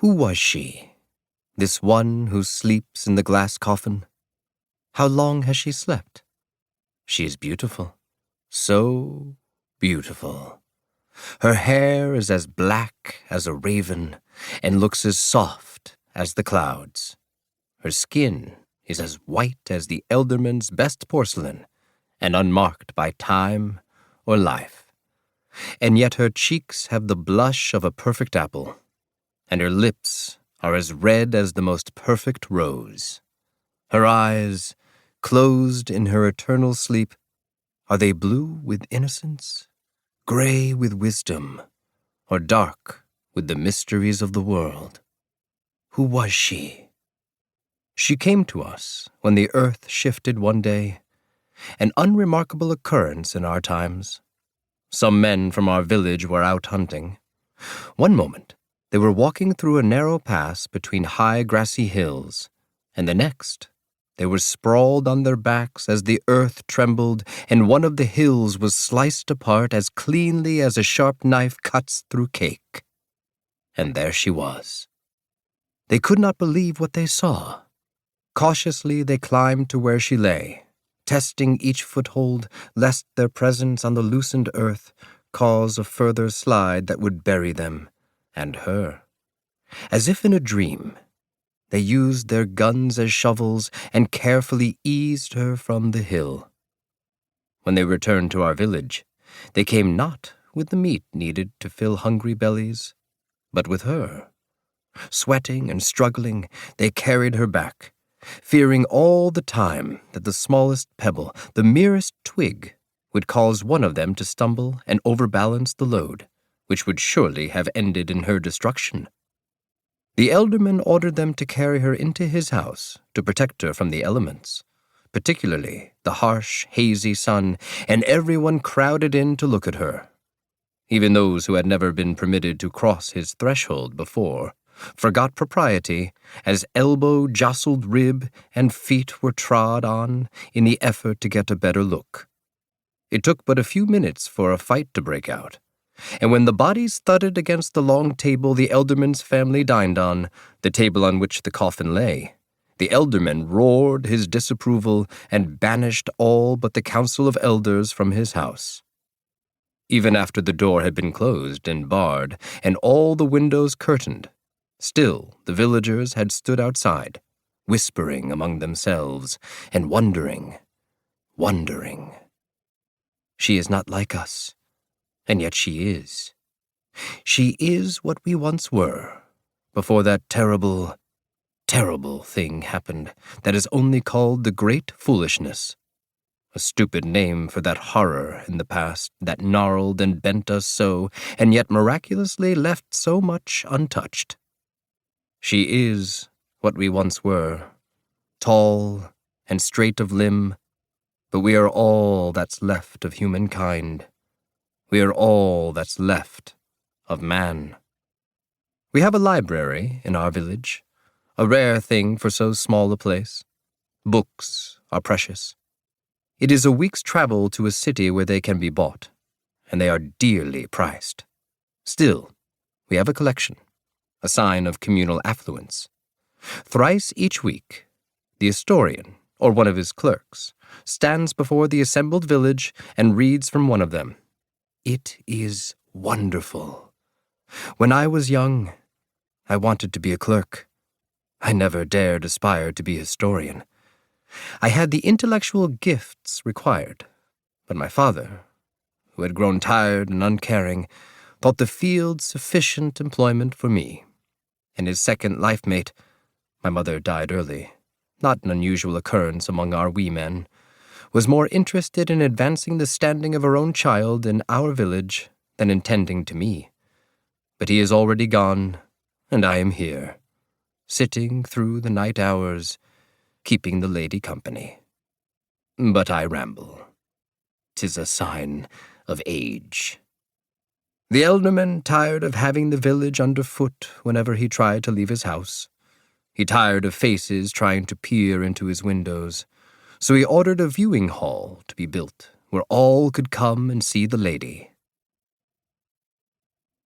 Who was she, this one who sleeps in the glass coffin? How long has she slept? She is beautiful, so beautiful. Her hair is as black as a raven and looks as soft as the clouds. Her skin is as white as the elderman's best porcelain and unmarked by time or life. And yet her cheeks have the blush of a perfect apple, and her lips are as red as the most perfect rose. Her eyes, closed in her eternal sleep, are they blue with innocence, gray with wisdom, or dark with the mysteries of the world? Who was she? She came to us when the earth shifted one day, an unremarkable occurrence in our times. Some men from our village were out hunting. One moment, they were walking through a narrow pass between high grassy hills, and the next, they were sprawled on their backs as the earth trembled and one of the hills was sliced apart as cleanly as a sharp knife cuts through cake. And there she was. They could not believe what they saw. Cautiously they climbed to where she lay, testing each foothold lest their presence on the loosened earth cause a further slide that would bury them and her. As if in a dream, they used their guns as shovels and carefully eased her from the hill. When they returned to our village, they came not with the meat needed to fill hungry bellies, but with her. Sweating and struggling, they carried her back, fearing all the time that the smallest pebble, the merest twig, would cause one of them to stumble and overbalance the load, which would surely have ended in her destruction. The elderman ordered them to carry her into his house to protect her from the elements, particularly the harsh, hazy sun, and everyone crowded in to look at her. Even those who had never been permitted to cross his threshold before forgot propriety as elbow jostled rib and feet were trod on in the effort to get a better look. It took but a few minutes for a fight to break out, and when the bodies thudded against the long table the elderman's family dined on, the table on which the coffin lay, the elderman roared his disapproval and banished all but the council of elders from his house. Even after the door had been closed and barred and all the windows curtained, still the villagers had stood outside, whispering among themselves and wondering. She is not like us, and yet she is. She is what we once were, before that terrible thing happened that is only called the Great Foolishness. A stupid name for that horror in the past that gnarled and bent us so, and yet miraculously left so much untouched. She is what we once were, tall and straight of limb, but we are all that's left of humankind. We are all that's left of man. We have a library in our village, a rare thing for so small a place. Books are precious. It is a week's travel to a city where they can be bought, and they are dearly priced. Still, we have a collection, a sign of communal affluence. Thrice each week, the historian, or one of his clerks, stands before the assembled village and reads from one of them. It is wonderful. When I was young, I wanted to be a clerk. I never dared aspire to be a historian. I had the intellectual gifts required, but my father, who had grown tired and uncaring, thought the field sufficient employment for me, and his second life-mate, my mother died early, not an unusual occurrence among our wee men, was more interested in advancing the standing of her own child in our village than in tending to me. But he is already gone, and I am here, sitting through the night hours, keeping the lady company. But I ramble. 'Tis a sign of age. The elderman tired of having the village underfoot whenever he tried to leave his house. He tired of faces trying to peer into his windows, so he ordered a viewing hall to be built where all could come and see the lady.